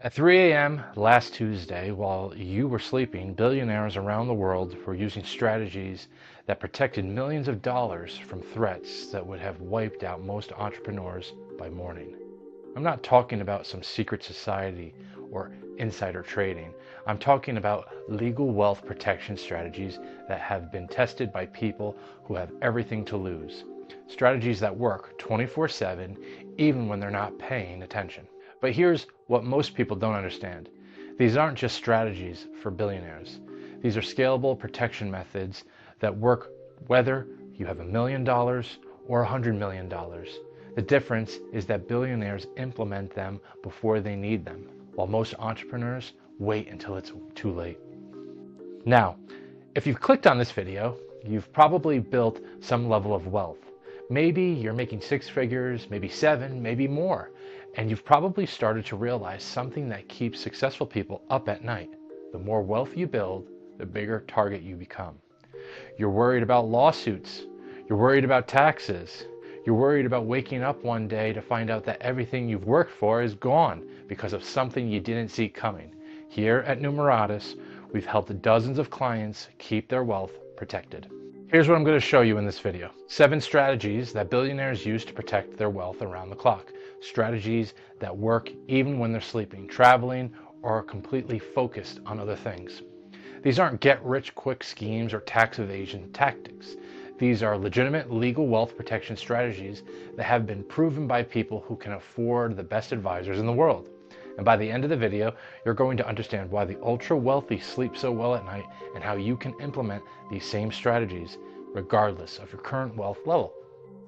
At 3 a.m. last Tuesday, while you were sleeping, billionaires around the world were using strategies that protected millions of dollars from threats that would have wiped out most entrepreneurs by morning. I'm not talking about some secret society or insider trading. I'm talking about legal wealth protection strategies that have been tested by people who have everything to lose. Strategies that work 24/7 even when they're not paying attention. But here's what most people don't understand. These aren't just strategies for billionaires. These are scalable protection methods that work whether you have $1 million or $100 million. The difference is that billionaires implement them before they need them, while most entrepreneurs wait until it's too late. Now, if you've clicked on this video, you've probably built some level of wealth. Maybe you're making six figures, maybe seven, maybe more. And you've probably started to realize something that keeps successful people up at night. The more wealth you build, the bigger target you become. You're worried about lawsuits. You're worried about taxes. You're worried about waking up one day to find out that everything you've worked for is gone because of something you didn't see coming. Here at Numeratus, we've helped dozens of clients keep their wealth protected. Here's what I'm going to show you in this video. 7 strategies that billionaires use to protect their wealth around the clock. Strategies that work even when they're sleeping, traveling, or are completely focused on other things. These aren't get-rich-quick schemes or tax evasion tactics. These are legitimate legal wealth protection strategies that have been proven by people who can afford the best advisors in the world. And by the end of the video, you're going to understand why the ultra-wealthy sleep so well at night and how you can implement these same strategies regardless of your current wealth level.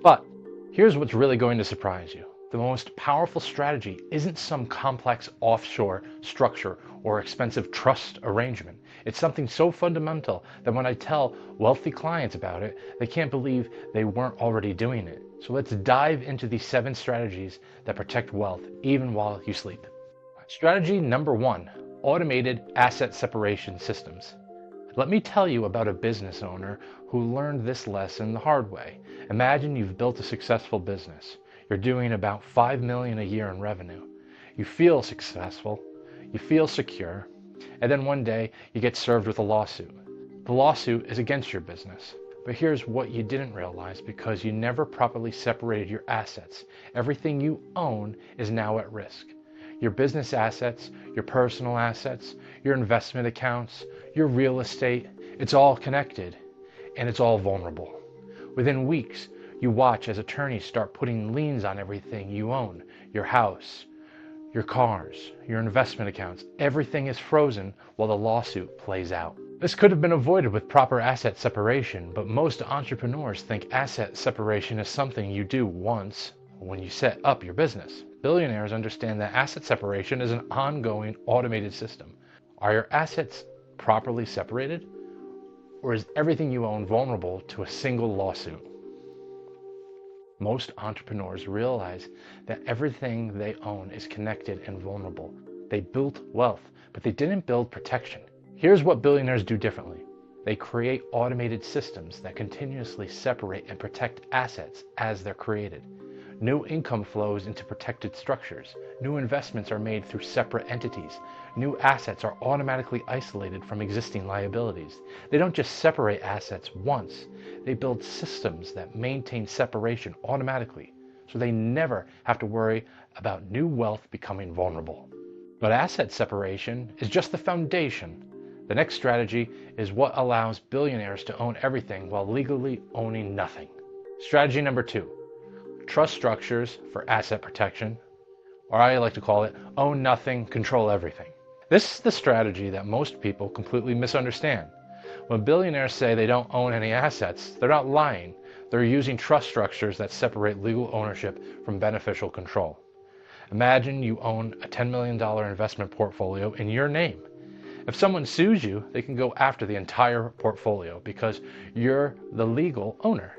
But here's what's really going to surprise you. The most powerful strategy isn't some complex offshore structure or expensive trust arrangement. It's something so fundamental that when I tell wealthy clients about it, they can't believe they weren't already doing it. So let's dive into these 7 strategies that protect wealth even while you sleep. Strategy number 1, automated asset separation systems. Let me tell you about a business owner who learned this lesson the hard way. Imagine you've built a successful business. You're doing about $5 million a year in revenue. You feel successful, you feel secure, and then one day you get served with a lawsuit. The lawsuit is against your business. But here's what you didn't realize because you never properly separated your assets. Everything you own is now at risk. Your business assets, your personal assets, your investment accounts, your real estate, it's all connected and it's all vulnerable. Within weeks, you watch as attorneys start putting liens on everything you own, your house, your cars, your investment accounts. Everything is frozen while the lawsuit plays out. This could have been avoided with proper asset separation, but most entrepreneurs think asset separation is something you do once when you set up your business. Billionaires understand that asset separation is an ongoing automated system. Are your assets properly separated? Or is everything you own vulnerable to a single lawsuit? Most entrepreneurs realize that everything they own is connected and vulnerable. They built wealth, but they didn't build protection. Here's what billionaires do differently. They create automated systems that continuously separate and protect assets as they're created. New income flows into protected structures. New investments are made through separate entities. New assets are automatically isolated from existing liabilities. They don't just separate assets once. They build systems that maintain separation automatically, so they never have to worry about new wealth becoming vulnerable. But asset separation is just the foundation. The next strategy is what allows billionaires to own everything while legally owning nothing. Strategy number 2. Trust structures for asset protection, or I like to call it own nothing, control everything. This is the strategy that most people completely misunderstand. When billionaires say they don't own any assets, they're not lying. They're using trust structures that separate legal ownership from beneficial control. Imagine you own a $10 million investment portfolio in your name. If someone sues you, they can go after the entire portfolio because you're the legal owner.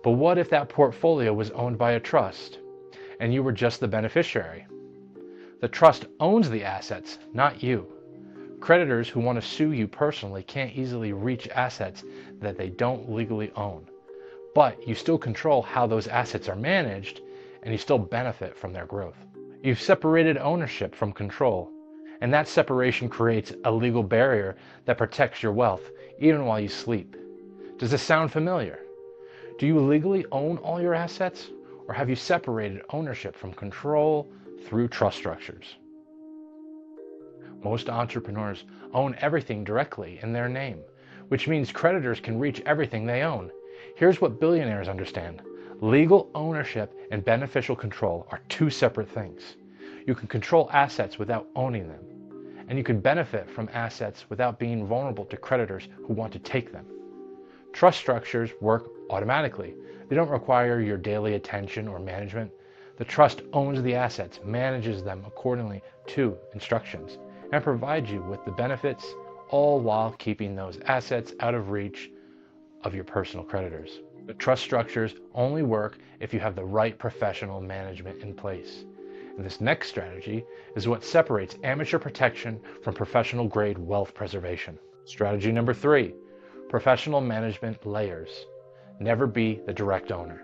But what if that portfolio was owned by a trust and you were just the beneficiary? The trust owns the assets, not you. Creditors who want to sue you personally can't easily reach assets that they don't legally own. But you still control how those assets are managed and you still benefit from their growth. You've separated ownership from control. And that separation creates a legal barrier that protects your wealth even while you sleep. Does this sound familiar? Do you legally own all your assets, or have you separated ownership from control through trust structures? Most entrepreneurs own everything directly in their name, which means creditors can reach everything they own. Here's what billionaires understand. Legal ownership and beneficial control are two separate things. You can control assets without owning them, and you can benefit from assets without being vulnerable to creditors who want to take them. Trust structures work automatically. They don't require your daily attention or management. The trust owns the assets, manages them accordingly to instructions, and provides you with the benefits, all while keeping those assets out of reach of your personal creditors. The trust structures only work if you have the right professional management in place. And this next strategy is what separates amateur protection from professional grade wealth preservation. Strategy number 3, professional management layers. Never be the direct owner.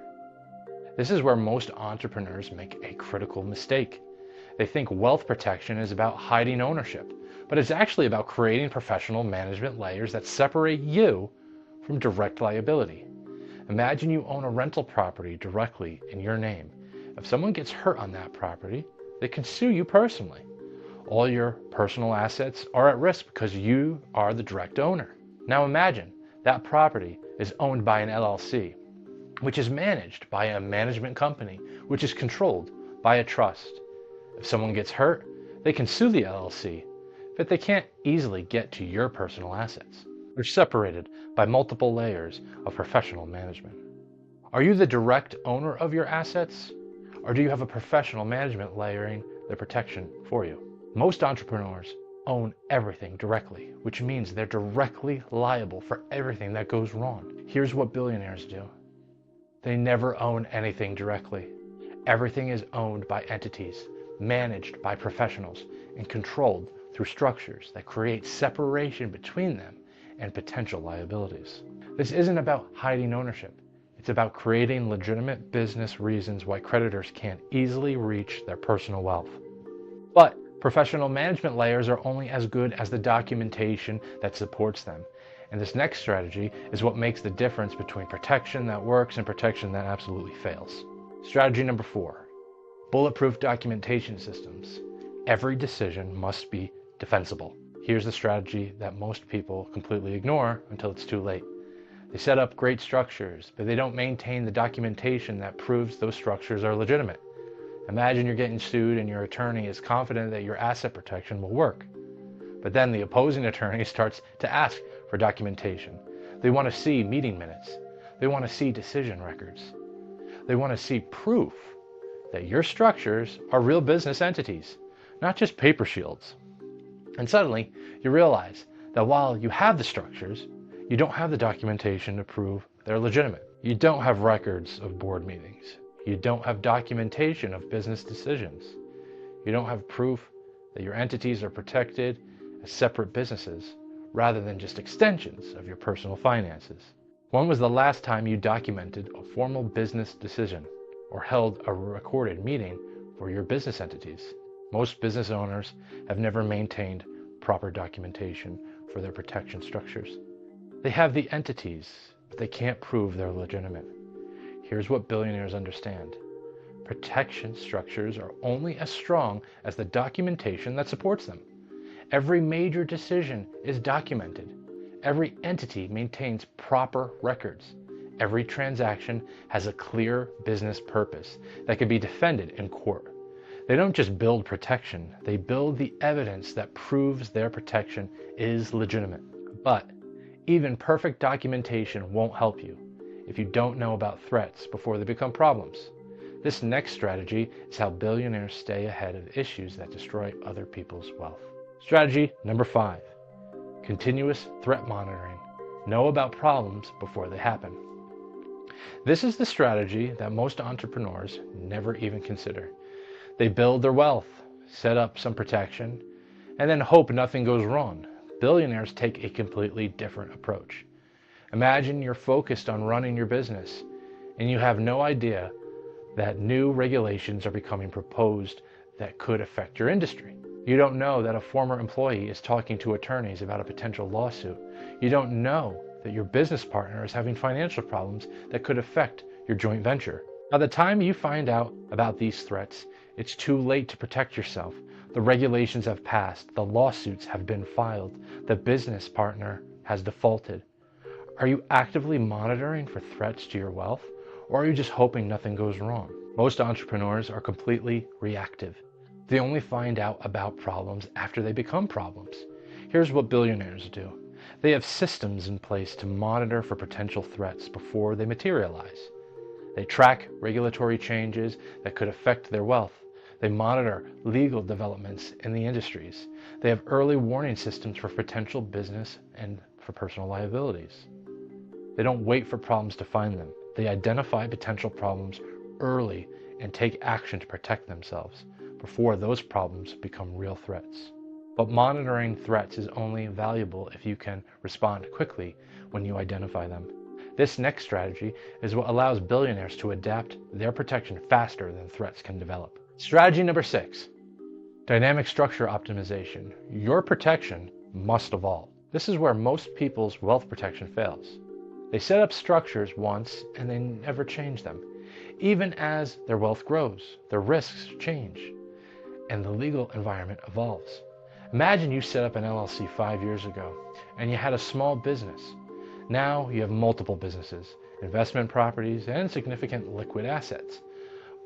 This is where most entrepreneurs make a critical mistake. They think wealth protection is about hiding ownership, but it's actually about creating professional management layers that separate you from direct liability. Imagine you own a rental property directly in your name. If someone gets hurt on that property, they can sue you personally. All your personal assets are at risk because you are the direct owner. Now imagine that property is owned by an LLC, which is managed by a management company, which is controlled by a trust. If someone gets hurt, they can sue the LLC, but they can't easily get to your personal assets. They're separated by multiple layers of professional management. Are you the direct owner of your assets, or do you have a professional management layering the protection for you? Most entrepreneurs own everything directly, which means they're directly liable for everything that goes wrong. Here's what billionaires do. They never own anything directly. Everything is owned by entities, managed by professionals, and controlled through structures that create separation between them and potential liabilities. This isn't about hiding ownership. It's about creating legitimate business reasons why creditors can't easily reach their personal wealth. But professional management layers are only as good as the documentation that supports them. And this next strategy is what makes the difference between protection that works and protection that absolutely fails. Strategy number 4, bulletproof documentation systems. Every decision must be defensible. Here's the strategy that most people completely ignore until it's too late. They set up great structures, but they don't maintain the documentation that proves those structures are legitimate. Imagine you're getting sued and your attorney is confident that your asset protection will work. But then the opposing attorney starts to ask for documentation. They want to see meeting minutes. They want to see decision records. They want to see proof that your structures are real business entities, not just paper shields. And suddenly you realize that while you have the structures, you don't have the documentation to prove they're legitimate. You don't have records of board meetings. You don't have documentation of business decisions. You don't have proof that your entities are protected as separate businesses rather than just extensions of your personal finances. When was the last time you documented a formal business decision or held a recorded meeting for your business entities? Most business owners have never maintained proper documentation for their protection structures. They have the entities, but they can't prove they're legitimate. Here's what billionaires understand. Protection structures are only as strong as the documentation that supports them. Every major decision is documented. Every entity maintains proper records. Every transaction has a clear business purpose that can be defended in court. They don't just build protection, they build the evidence that proves their protection is legitimate. But even perfect documentation won't help you if you don't know about threats before they become problems. This next strategy is how billionaires stay ahead of issues that destroy other people's wealth. Strategy number 5, continuous threat monitoring. Know about problems before they happen. This is the strategy that most entrepreneurs never even consider. They build their wealth, set up some protection, and then hope nothing goes wrong. Billionaires take a completely different approach. Imagine you're focused on running your business, and you have no idea that new regulations are becoming proposed that could affect your industry. You don't know that a former employee is talking to attorneys about a potential lawsuit. You don't know that your business partner is having financial problems that could affect your joint venture. By the time you find out about these threats, it's too late to protect yourself. The regulations have passed, the lawsuits have been filed, the business partner has defaulted. Are you actively monitoring for threats to your wealth, or are you just hoping nothing goes wrong? Most entrepreneurs are completely reactive. They only find out about problems after they become problems. Here's what billionaires do. They have systems in place to monitor for potential threats before they materialize. They track regulatory changes that could affect their wealth. They monitor legal developments in the industries. They have early warning systems for potential business and for personal liabilities. They don't wait for problems to find them. They identify potential problems early and take action to protect themselves before those problems become real threats. But monitoring threats is only valuable if you can respond quickly when you identify them. This next strategy is what allows billionaires to adapt their protection faster than threats can develop. Strategy number 6, dynamic structure optimization. Your protection must evolve. This is where most people's wealth protection fails. They set up structures once and they never change them. Even as their wealth grows, their risks change and the legal environment evolves. Imagine you set up an LLC 5 years ago and you had a small business. Now you have multiple businesses, investment properties, and significant liquid assets.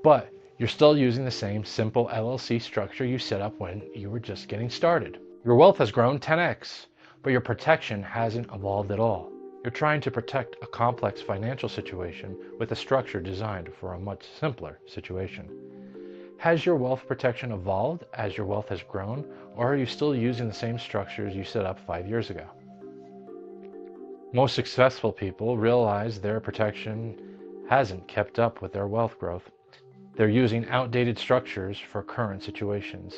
But you're still using the same simple LLC structure you set up when you were just getting started. Your wealth has grown 10x, but your protection hasn't evolved at all. You're trying to protect a complex financial situation with a structure designed for a much simpler situation. Has your wealth protection evolved as your wealth has grown, or are you still using the same structures you set up 5 years ago? Most successful people realize their protection hasn't kept up with their wealth growth. They're using outdated structures for current situations.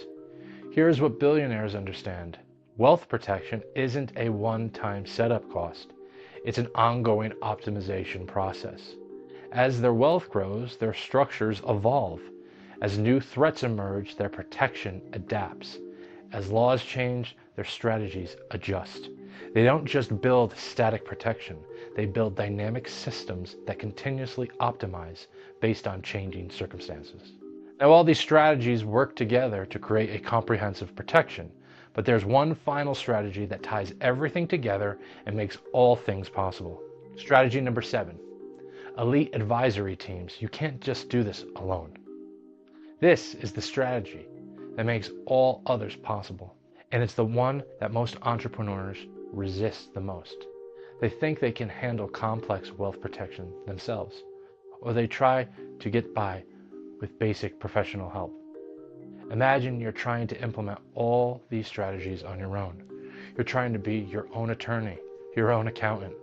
Here's what billionaires understand. Wealth protection isn't a one-time setup cost. It's an ongoing optimization process. As their wealth grows, their structures evolve. As new threats emerge, their protection adapts. As laws change, their strategies adjust. They don't just build static protection, they build dynamic systems that continuously optimize based on changing circumstances. Now, all these strategies work together to create a comprehensive protection, but there's one final strategy that ties everything together and makes all things possible. Strategy number 7, elite advisory teams. You can't just do this alone. This is the strategy that makes all others possible, and it's the one that most entrepreneurs resist the most. They think they can handle complex wealth protection themselves, or they try to get by with basic professional help. Imagine you're trying to implement all these strategies on your own. You're trying to be your own attorney, your own accountant,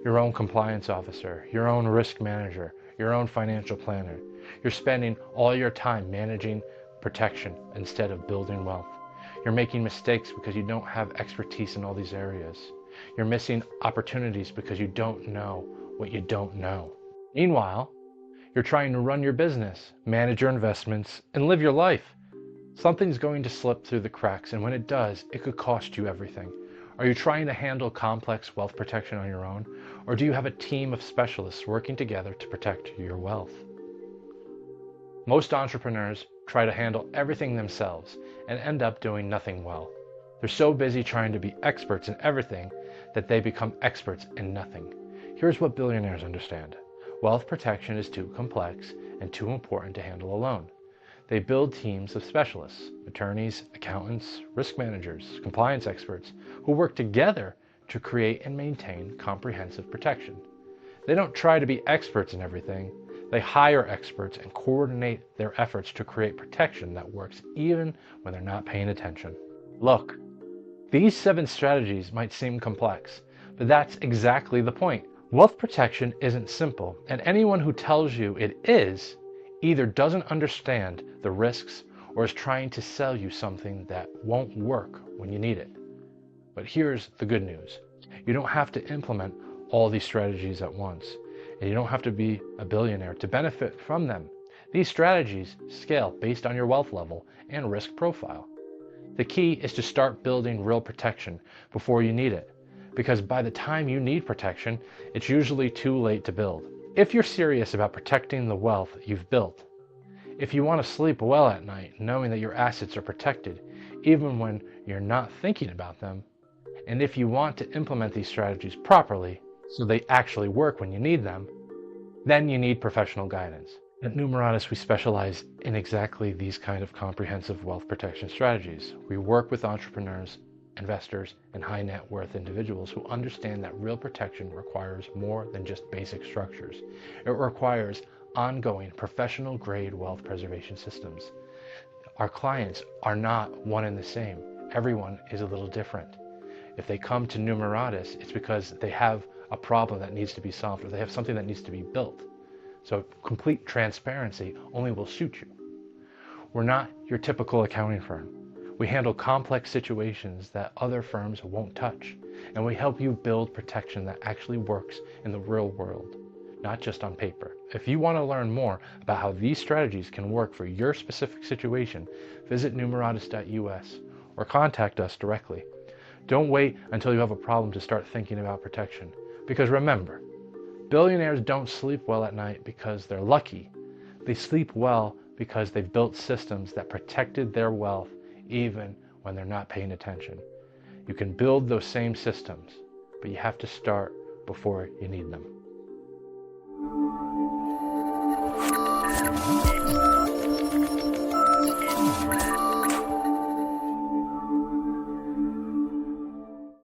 your own compliance officer, your own risk manager, your own financial planner. You're spending all your time managing protection instead of building wealth. You're making mistakes because you don't have expertise in all these areas. You're missing opportunities because you don't know what you don't know. Meanwhile, you're trying to run your business, manage your investments, and live your life. Something's going to slip through the cracks, and when it does, it could cost you everything. Are you trying to handle complex wealth protection on your own, or do you have a team of specialists working together to protect your wealth? Most entrepreneurs try to handle everything themselves and end up doing nothing well. They're so busy trying to be experts in everything that they become experts in nothing. Here's what billionaires understand. Wealth protection is too complex and too important to handle alone. They build teams of specialists, attorneys, accountants, risk managers, compliance experts, who work together to create and maintain comprehensive protection. They don't try to be experts in everything. They hire experts and coordinate their efforts to create protection that works even when they're not paying attention. Look, these 7 strategies might seem complex, but that's exactly the point. Wealth protection isn't simple, and anyone who tells you it is either doesn't understand the risks or is trying to sell you something that won't work when you need it. But here's the good news. You don't have to implement all these strategies at once, and you don't have to be a billionaire to benefit from them. These strategies scale based on your wealth level and risk profile. The key is to start building real protection before you need it, because by the time you need protection, it's usually too late to build. If you're serious about protecting the wealth you've built, if you want to sleep well at night knowing that your assets are protected, even when you're not thinking about them, and if you want to implement these strategies properly so they actually work when you need them, then you need professional guidance. At Numeratus, we specialize in exactly these kind of comprehensive wealth protection strategies. We work with entrepreneurs, investors, and high net worth individuals who understand that real protection requires more than just basic structures. It requires ongoing professional grade wealth preservation systems. Our clients are not one and the same. Everyone is a little different. If they come to Numeratus, it's because they have a problem that needs to be solved, or they have something that needs to be built. So complete transparency only will suit you. We're not your typical accounting firm. We handle complex situations that other firms won't touch, and we help you build protection that actually works in the real world, not just on paper. If you want to learn more about how these strategies can work for your specific situation, visit numeratus.us or contact us directly. Don't wait until you have a problem to start thinking about protection, because remember, billionaires don't sleep well at night because they're lucky. They sleep well because they've built systems that protected their wealth even when they're not paying attention. You can build those same systems, but you have to start before you need them.